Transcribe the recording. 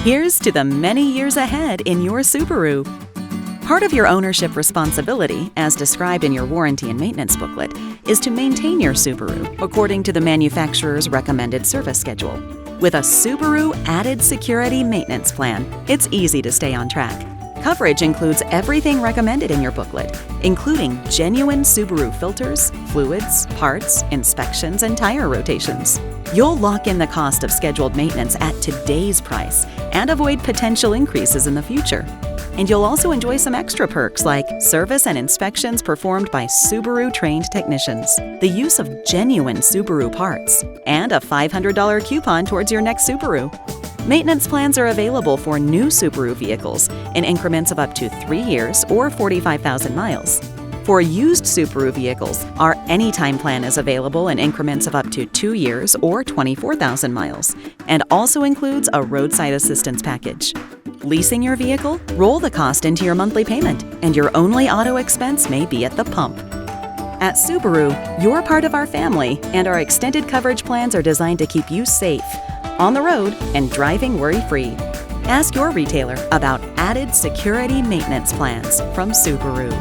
Here's to the many years ahead in your Subaru. Part of your ownership responsibility, as described in your warranty and maintenance booklet, is to maintain your Subaru according to the manufacturer's recommended service schedule. With a Subaru Added Security Maintenance Plan, it's easy to stay on track. Coverage includes everything recommended in your booklet, including genuine Subaru filters, fluids, parts, inspections, and tire rotations. You'll lock in the cost of scheduled maintenance at today's price and avoid potential increases in the future. And you'll also enjoy some extra perks like service and inspections performed by Subaru-trained technicians, the use of genuine Subaru parts, and a $500 coupon towards your next Subaru. Maintenance plans are available for new Subaru vehicles in increments of up to 3 years or 45,000 miles. For used Subaru vehicles, our Anytime plan is available in increments of up to 2 years or 24,000 miles, and also includes a roadside assistance package. Leasing your vehicle? Roll the cost into your monthly payment, and your only auto expense may be at the pump. At Subaru, you're part of our family, and our extended coverage plans are designed to keep you safe, on the road, and driving worry-free. Ask your retailer about added security maintenance plans from Subaru.